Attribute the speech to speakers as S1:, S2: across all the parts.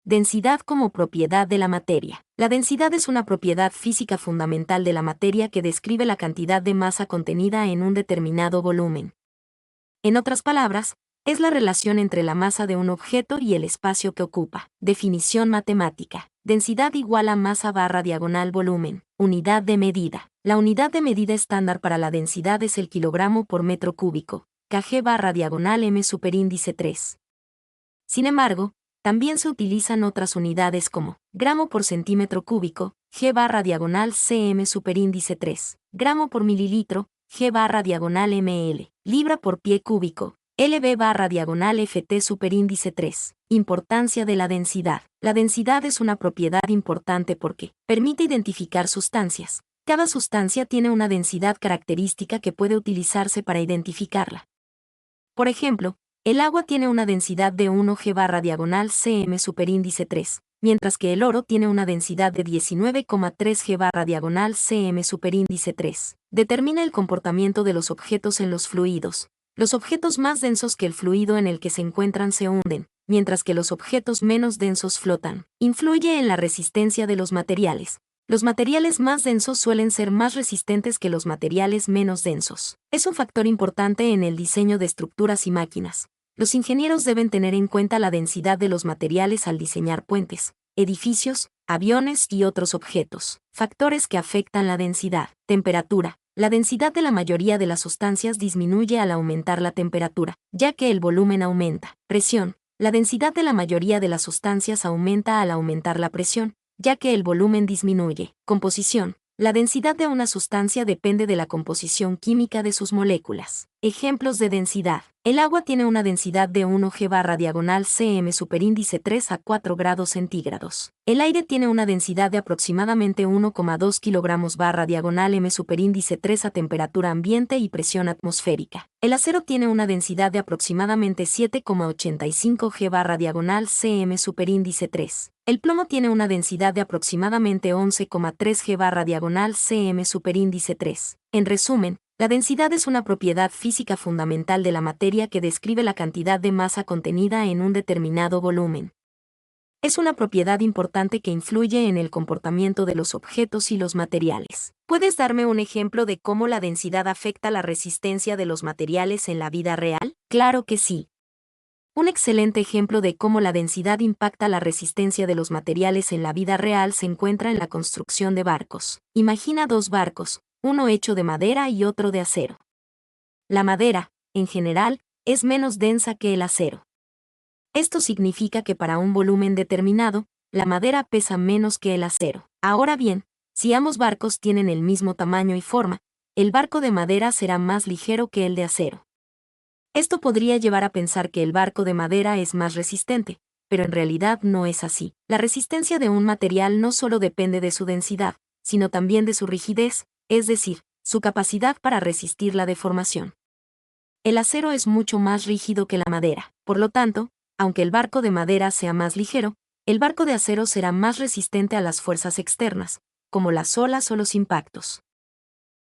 S1: Densidad como propiedad de la materia. La densidad es una propiedad física fundamental de la materia que describe la cantidad de masa contenida en un determinado volumen. En otras palabras, es la relación entre la masa de un objeto y el espacio que ocupa. Definición matemática. Densidad igual a masa barra diagonal volumen. Unidad de medida. La unidad de medida estándar para la densidad es el kilogramo por metro cúbico, kg barra diagonal m superíndice 3. Sin embargo, también se utilizan otras unidades como gramo por centímetro cúbico, g barra diagonal cm superíndice 3, gramo por mililitro, g barra diagonal ml, libra por pie cúbico, lb barra diagonal ft superíndice 3. Importancia de la densidad. La densidad es una propiedad importante porque permite identificar sustancias. Cada sustancia tiene una densidad característica que puede utilizarse para identificarla. Por ejemplo, el agua tiene una densidad de 1 g barra diagonal cm superíndice 3, mientras que el oro tiene una densidad de 19,3 g barra diagonal cm superíndice 3. Determina el comportamiento de los objetos en los fluidos. Los objetos más densos que el fluido en el que se encuentran se hunden, mientras que los objetos menos densos flotan. Influye en la resistencia de los materiales. Los materiales más densos suelen ser más resistentes que los materiales menos densos. Es un factor importante en el diseño de estructuras y máquinas. Los ingenieros deben tener en cuenta la densidad de los materiales al diseñar puentes, edificios, aviones y otros objetos. Factores que afectan la densidad. Temperatura. La densidad de la mayoría de las sustancias disminuye al aumentar la temperatura, ya que el volumen aumenta. Presión. La densidad de la mayoría de las sustancias aumenta al aumentar la presión, ya que el volumen disminuye. Composición. La densidad de una sustancia depende de la composición química de sus moléculas. Ejemplos de densidad. El agua tiene una densidad de 1 g barra diagonal cm superíndice 3 a 4 grados centígrados. El aire tiene una densidad de aproximadamente 1,2 kilogramos barra diagonal m superíndice 3 a temperatura ambiente y presión atmosférica. El acero tiene una densidad de aproximadamente 7,85 g barra diagonal cm superíndice 3. El plomo tiene una densidad de aproximadamente 11,3 g barra diagonal cm superíndice 3. En resumen, la densidad es una propiedad física fundamental de la materia que describe la cantidad de masa contenida en un determinado volumen. Es una propiedad importante que influye en el comportamiento de los objetos y los materiales. ¿Puedes darme un ejemplo de cómo la densidad afecta la resistencia de los materiales en la vida real? Claro que sí. Un excelente ejemplo de cómo la densidad impacta la resistencia de los materiales en la vida real se encuentra en la construcción de barcos. Imagina dos barcos, uno hecho de madera y otro de acero. La madera, en general, es menos densa que el acero. Esto significa que para un volumen determinado, la madera pesa menos que el acero. Ahora bien, si ambos barcos tienen el mismo tamaño y forma, el barco de madera será más ligero que el de acero. Esto podría llevar a pensar que el barco de madera es más resistente, pero en realidad no es así. La resistencia de un material no solo depende de su densidad, sino también de su rigidez, es decir, su capacidad para resistir la deformación. El acero es mucho más rígido que la madera. Por lo tanto, aunque el barco de madera sea más ligero, el barco de acero será más resistente a las fuerzas externas, como las olas o los impactos.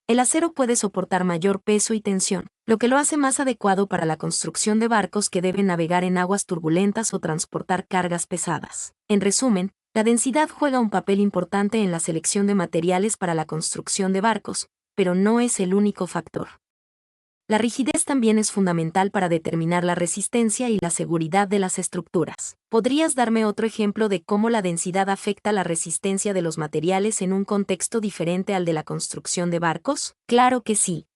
S1: El acero puede soportar mayor peso y tensión, lo que lo hace más adecuado para la construcción de barcos que deben navegar en aguas turbulentas o transportar cargas pesadas. En resumen, la densidad juega un papel importante en la selección de materiales para la construcción de barcos, pero no es el único factor. La rigidez también es fundamental para determinar la resistencia y la seguridad de las estructuras. ¿Podrías darme otro ejemplo de cómo la densidad afecta la resistencia de los materiales en un contexto diferente al de la construcción de barcos? Claro que sí.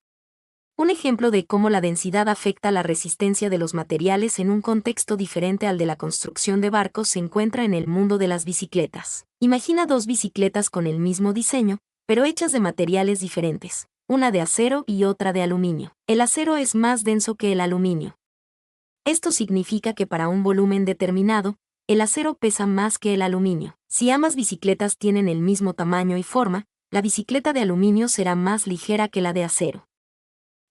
S1: Un ejemplo de cómo la densidad afecta la resistencia de los materiales en un contexto diferente al de la construcción de barcos se encuentra en el mundo de las bicicletas. Imagina dos bicicletas con el mismo diseño, pero hechas de materiales diferentes, una de acero y otra de aluminio. El acero es más denso que el aluminio. Esto significa que para un volumen determinado, el acero pesa más que el aluminio. Si ambas bicicletas tienen el mismo tamaño y forma, la bicicleta de aluminio será más ligera que la de acero.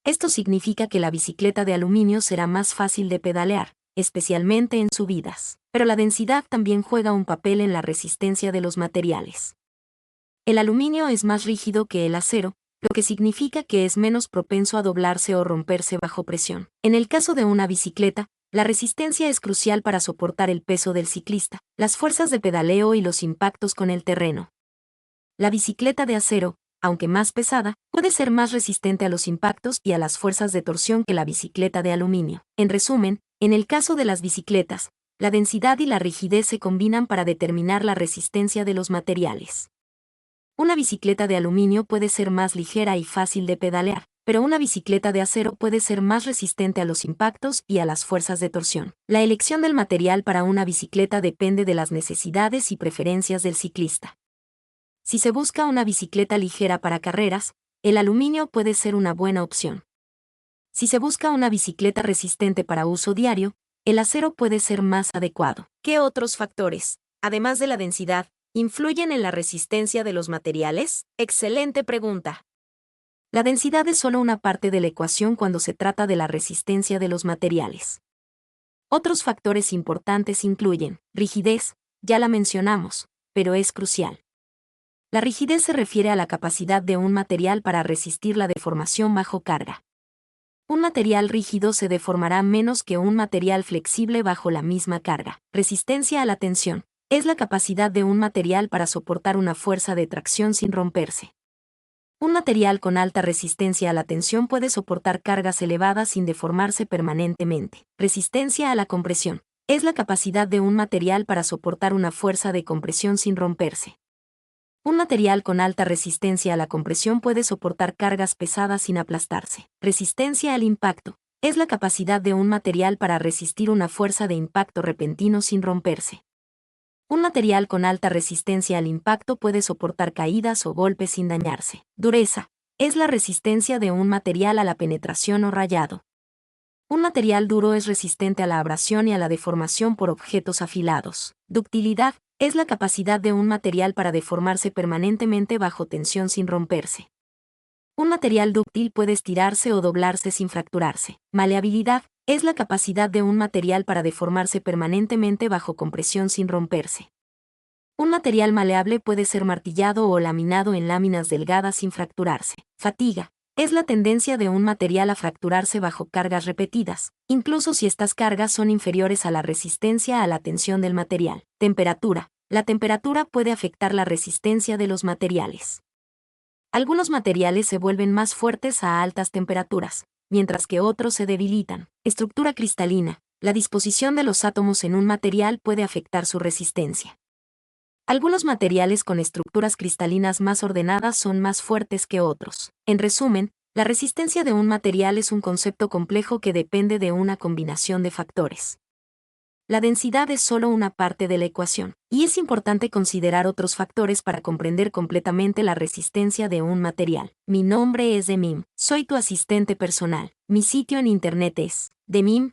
S1: Esto significa que la bicicleta de aluminio será más fácil de pedalear, especialmente en subidas. Pero la densidad también juega un papel en la resistencia de los materiales. El aluminio es más rígido que el acero, lo que significa que es menos propenso a doblarse o romperse bajo presión. En el caso de una bicicleta, La resistencia es crucial para soportar el peso del ciclista, las fuerzas de pedaleo y los impactos con el terreno. La bicicleta de acero, aunque más pesada, puede ser más resistente a los impactos y a las fuerzas de torsión que la bicicleta de aluminio. En resumen, en el caso de las bicicletas, la densidad y la rigidez se combinan para determinar la resistencia de los materiales. Una bicicleta de aluminio puede ser más ligera y fácil de pedalear, pero una bicicleta de acero puede ser más resistente a los impactos y a las fuerzas de torsión. La elección del material para una bicicleta depende de las necesidades y preferencias del ciclista. Si se busca una bicicleta ligera para carreras, el aluminio puede ser una buena opción. Si se busca una bicicleta resistente para uso diario, el acero puede ser más adecuado. ¿Qué otros factores, además de la densidad, influyen en la resistencia de los materiales? Excelente pregunta. La densidad es solo una parte de la ecuación cuando se trata de la resistencia de los materiales. Otros factores importantes incluyen rigidez, ya la mencionamos, pero es crucial. La rigidez se refiere a la capacidad de un material para resistir la deformación bajo carga. Un material rígido se deformará menos que un material flexible bajo la misma carga. Resistencia a la tensión es la capacidad de un material para soportar una fuerza de tracción sin romperse. Un material con alta resistencia a la tensión puede soportar cargas elevadas sin deformarse permanentemente. Resistencia a la compresión es la capacidad de un material para soportar una fuerza de compresión sin romperse. Un material con alta resistencia a la compresión puede soportar cargas pesadas sin aplastarse. Resistencia al impacto es la capacidad de un material para resistir una fuerza de impacto repentino sin romperse. Un material con alta resistencia al impacto puede soportar caídas o golpes sin dañarse. Dureza es la resistencia de un material a la penetración o rayado. Un material duro es resistente a la abrasión y a la deformación por objetos afilados. Ductilidad es la capacidad de un material para deformarse permanentemente bajo tensión sin romperse. Un material dúctil puede estirarse o doblarse sin fracturarse. Maleabilidad es la capacidad de un material para deformarse permanentemente bajo compresión sin romperse. Un material maleable puede ser martillado o laminado en láminas delgadas sin fracturarse. Fatiga es la tendencia de un material a fracturarse bajo cargas repetidas, incluso si estas cargas son inferiores a la resistencia a la tensión del material. Temperatura. La temperatura puede afectar la resistencia de los materiales. Algunos materiales se vuelven más fuertes a altas temperaturas, mientras que otros se debilitan. Estructura cristalina. La disposición de los átomos en un material puede afectar su resistencia. Algunos materiales con estructuras cristalinas más ordenadas son más fuertes que otros. En resumen, la resistencia de un material es un concepto complejo que depende de una combinación de factores. La densidad es solo una parte de la ecuación, y es importante considerar otros factores para comprender completamente la resistencia de un material. Mi nombre es Demim, soy tu asistente personal. Mi sitio en internet es demim.es.tl.